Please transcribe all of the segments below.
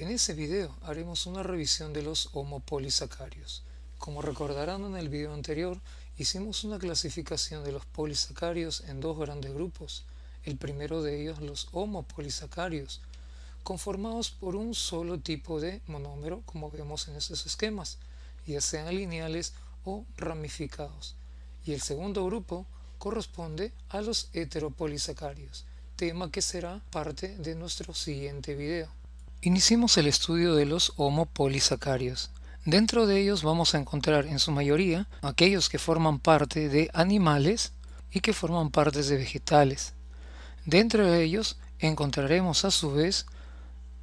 En este video haremos una revisión de los homopolisacarios. Como recordarán en el video anterior, hicimos una clasificación de los polisacarios en dos grandes grupos. El primero de ellos, los homopolisacarios, conformados por un solo tipo de monómero, como vemos en estos esquemas, ya sean lineales o ramificados. Y el segundo grupo corresponde a los heteropolisacarios, tema que será parte de nuestro siguiente video. Iniciemos el estudio de los homopolisacarios. Dentro de ellos vamos a encontrar en su mayoría aquellos que forman parte de animales y que forman partes de vegetales. Dentro de ellos encontraremos a su vez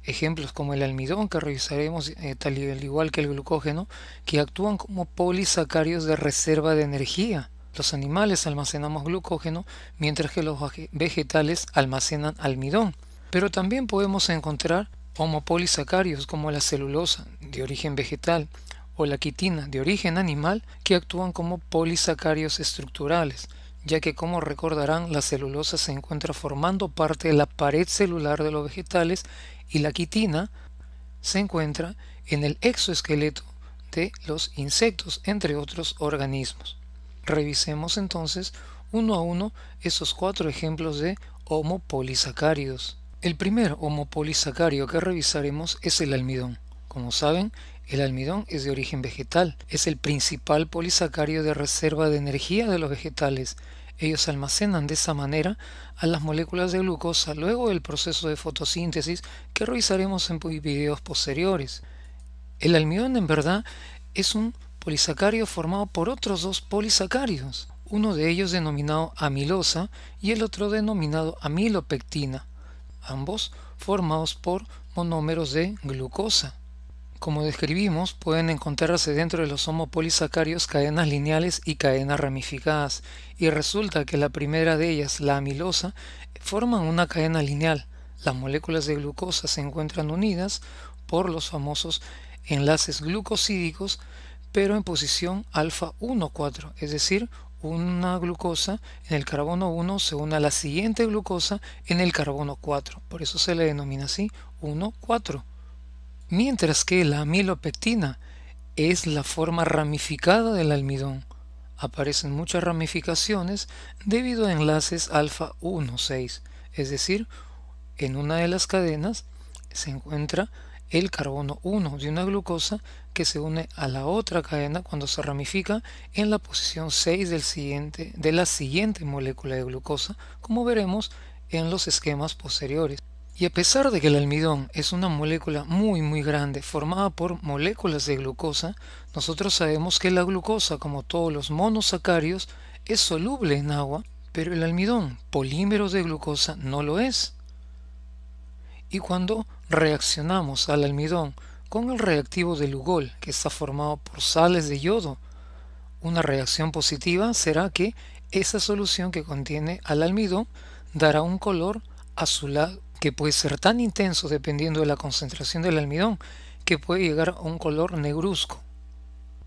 ejemplos como el almidón, que revisaremos tal y al igual que el glucógeno, que actúan como polisacarios de reserva de energía. Los animales almacenamos glucógeno, mientras que los vegetales almacenan almidón. Pero también podemos encontrar homopolisacarios como la celulosa, de origen vegetal, o la quitina, de origen animal, que actúan como polisacarios estructurales, ya que, como recordarán, la celulosa se encuentra formando parte de la pared celular de los vegetales y la quitina se encuentra en el exoesqueleto de los insectos, entre otros organismos. Revisemos entonces uno a uno esos cuatro ejemplos de homopolisacáridos. El primer homopolisacario que revisaremos es el almidón. Como saben, el almidón es de origen vegetal, es el principal polisacario de reserva de energía de los vegetales. Ellos almacenan de esa manera a las moléculas de glucosa luego del proceso de fotosíntesis que revisaremos en videos posteriores. El almidón en verdad es un polisacario formado por otros dos polisacarios, uno de ellos denominado amilosa y el otro denominado amilopectina, ambos formados por monómeros de glucosa. Como describimos, pueden encontrarse dentro de los homopolisacarios cadenas lineales y cadenas ramificadas, y resulta que la primera de ellas, la amilosa, forman una cadena lineal. Las moléculas de glucosa se encuentran unidas por los famosos enlaces glucosídicos, pero en posición alfa 1,4, es decir, una glucosa en el carbono 1 se une a la siguiente glucosa en el carbono 4, por eso se le denomina así 1,4. Mientras que la amilopectina es la forma ramificada del almidón. Aparecen muchas ramificaciones debido a enlaces alfa 1,6, es decir, en una de las cadenas se encuentra el carbono 1 de una glucosa que se une a la otra cadena cuando se ramifica en la posición 6 de la siguiente molécula de glucosa, como veremos en los esquemas posteriores. Y a pesar de que el almidón es una molécula muy grande formada por moléculas de glucosa, nosotros sabemos que la glucosa, como todos los monosacarios, es soluble en agua, pero el almidón, polímero de glucosa, no lo es. Y cuando reaccionamos al almidón con el reactivo de Lugol, que está formado por sales de yodo, una reacción positiva será que esa solución que contiene al almidón dará un color azulado, que puede ser tan intenso dependiendo de la concentración del almidón, que puede llegar a un color negruzco.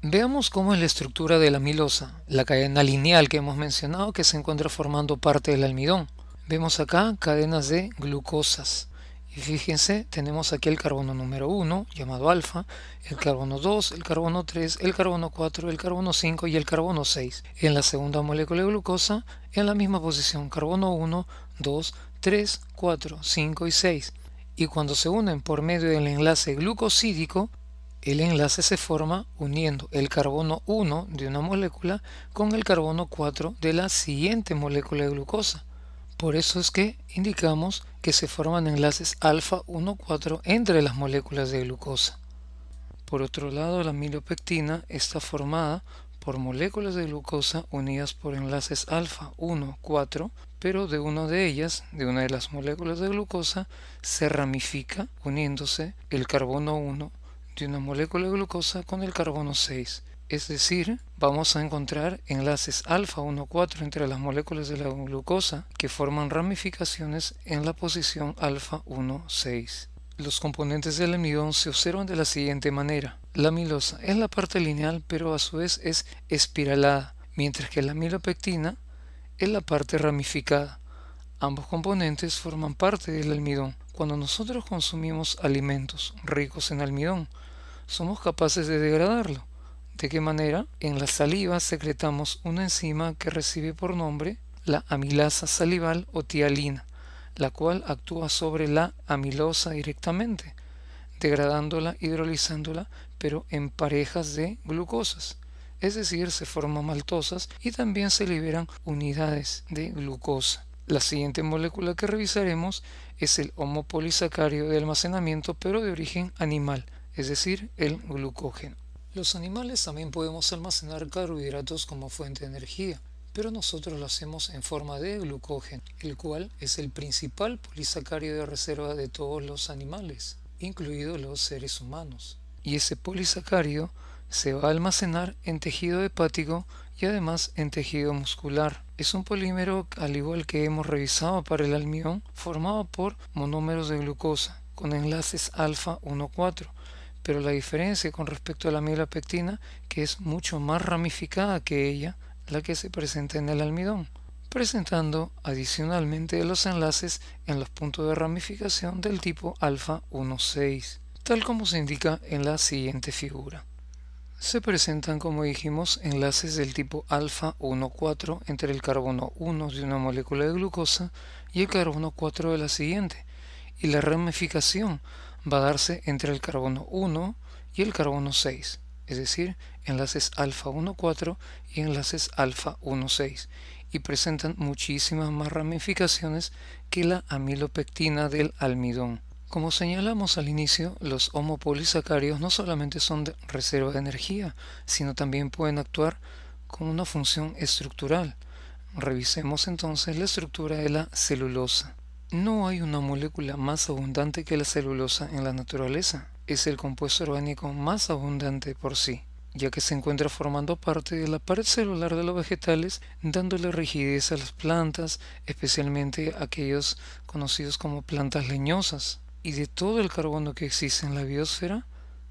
Veamos cómo es la estructura de la amilosa, la cadena lineal que hemos mencionado que se encuentra formando parte del almidón. Vemos acá cadenas de glucosas. Y fíjense, tenemos aquí el carbono número 1, llamado alfa, el carbono 2, el carbono 3, el carbono 4, el carbono 5 y el carbono 6. En la segunda molécula de glucosa, en la misma posición, carbono 1, 2, 3, 4, 5 y 6. Y cuando se unen por medio del enlace glucosídico, el enlace se forma uniendo el carbono 1 de una molécula con el carbono 4 de la siguiente molécula de glucosa. Por eso es que indicamos que se forman enlaces alfa 1,4 entre las moléculas de glucosa. Por otro lado, la amilopectina está formada por moléculas de glucosa unidas por enlaces alfa 1,4, pero de una de ellas, de una de las moléculas de glucosa, se ramifica uniéndose el carbono 1 de una molécula de glucosa con el carbono 6. Es decir, vamos a encontrar enlaces alfa 1,4 entre las moléculas de la glucosa que forman ramificaciones en la posición alfa 1,6. Los componentes del almidón se observan de la siguiente manera. La amilosa es la parte lineal, pero a su vez es espiralada, mientras que la amilopectina es la parte ramificada. Ambos componentes forman parte del almidón, Cuando nosotros consumimos alimentos ricos en almidón, somos capaces de degradarlo. ¿De qué manera? En la saliva secretamos una enzima que recibe por nombre la amilasa salival o tialina, la cual actúa sobre la amilosa directamente, degradándola, hidrolizándola, pero en parejas de glucosas. Es decir, se forman maltosas y también se liberan unidades de glucosa. La siguiente molécula que revisaremos es el homopolisacario de almacenamiento, pero de origen animal, es decir, el glucógeno. Los animales también podemos almacenar carbohidratos como fuente de energía, pero nosotros lo hacemos en forma de glucógeno, el cual es el principal polisacario de reserva de todos los animales, incluidos los seres humanos. Y ese polisacario se va a almacenar en tejido hepático y además en tejido muscular. Es un polímero, al igual que hemos revisado para el almidón, formado por monómeros de glucosa con enlaces alfa 1,4, pero la diferencia con respecto a la amilopectina, que es mucho más ramificada que ella, la que se presenta en el almidón, presentando adicionalmente los enlaces en los puntos de ramificación del tipo alfa 1,6, tal como se indica en la siguiente figura. Se presentan, como dijimos, enlaces del tipo alfa 1,4 entre el carbono 1 de una molécula de glucosa y el carbono 4 de la siguiente, y la ramificación va a darse entre el carbono 1 y el carbono 6, es decir, enlaces alfa 1,4 y enlaces alfa 1,6, y presentan muchísimas más ramificaciones que la amilopectina del almidón. Como señalamos al inicio, los homopolisacáridos no solamente son de reserva de energía, sino también pueden actuar con una función estructural. Revisemos entonces la estructura de la celulosa. No hay una molécula más abundante que la celulosa en la naturaleza. Es el compuesto orgánico más abundante por sí, ya que se encuentra formando parte de la pared celular de los vegetales, dándole rigidez a las plantas, especialmente aquellos conocidos como plantas leñosas. Y de todo el carbono que existe en la biosfera,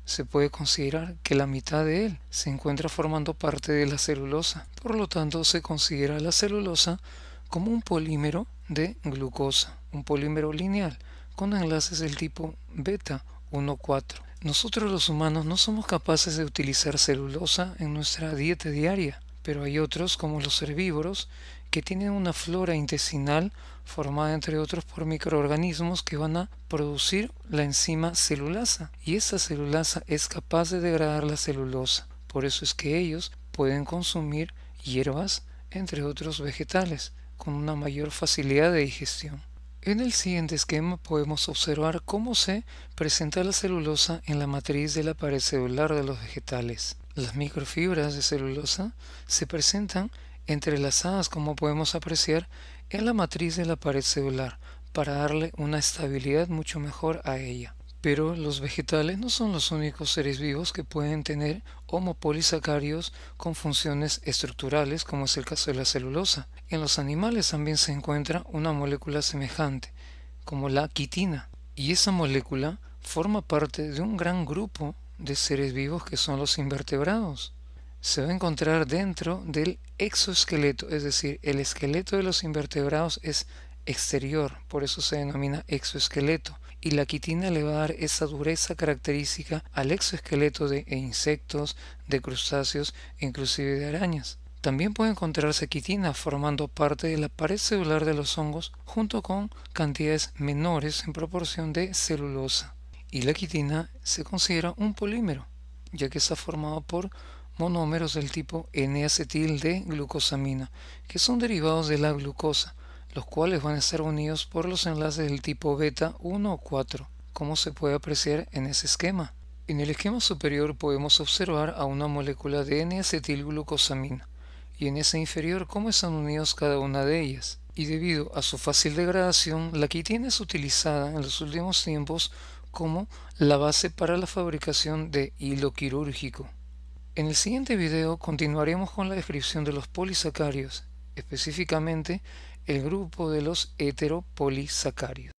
se puede considerar que la mitad de él se encuentra formando parte de la celulosa. Por lo tanto, se considera la celulosa como un polímero de glucosa, un polímero lineal, con enlaces del tipo beta 1,4. Nosotros los humanos no somos capaces de utilizar celulosa en nuestra dieta diaria, pero hay otros, como los herbívoros, que tienen una flora intestinal formada entre otros por microorganismos que van a producir la enzima celulasa, y esa celulasa es capaz de degradar la celulosa. Por eso es que ellos pueden consumir hierbas, entre otros vegetales, con una mayor facilidad de digestión. En el siguiente esquema podemos observar cómo se presenta la celulosa en la matriz de la pared celular de los vegetales. Las microfibras de celulosa se presentan entrelazadas, como podemos apreciar, en la matriz de la pared celular para darle una estabilidad mucho mejor a ella. Pero los vegetales no son los únicos seres vivos que pueden tener homopolisacáridos con funciones estructurales, como es el caso de la celulosa. En los animales también se encuentra una molécula semejante, como la quitina, y esa molécula forma parte de un gran grupo de seres vivos que son los invertebrados. Se va a encontrar dentro del exoesqueleto, es decir, el esqueleto de los invertebrados es exterior, por eso se denomina exoesqueleto, y la quitina le va a dar esa dureza característica al exoesqueleto de insectos, de crustáceos e inclusive de arañas. También puede encontrarse quitina formando parte de la pared celular de los hongos junto con cantidades menores en proporción de celulosa. Y la quitina se considera un polímero, ya que está formado por monómeros del tipo N-acetil de glucosamina, que son derivados de la glucosa, los cuales van a estar unidos por los enlaces del tipo beta 1 o 4, como se puede apreciar en ese esquema. En el esquema superior podemos observar a una molécula de N-acetilglucosamina, y en esa inferior cómo están unidos cada una de ellas. Y debido a su fácil degradación, la quitina es utilizada en los últimos tiempos como la base para la fabricación de hilo quirúrgico. En el siguiente video continuaremos con la descripción de los polisacáridos, específicamente el grupo de los heteropolisacáridos.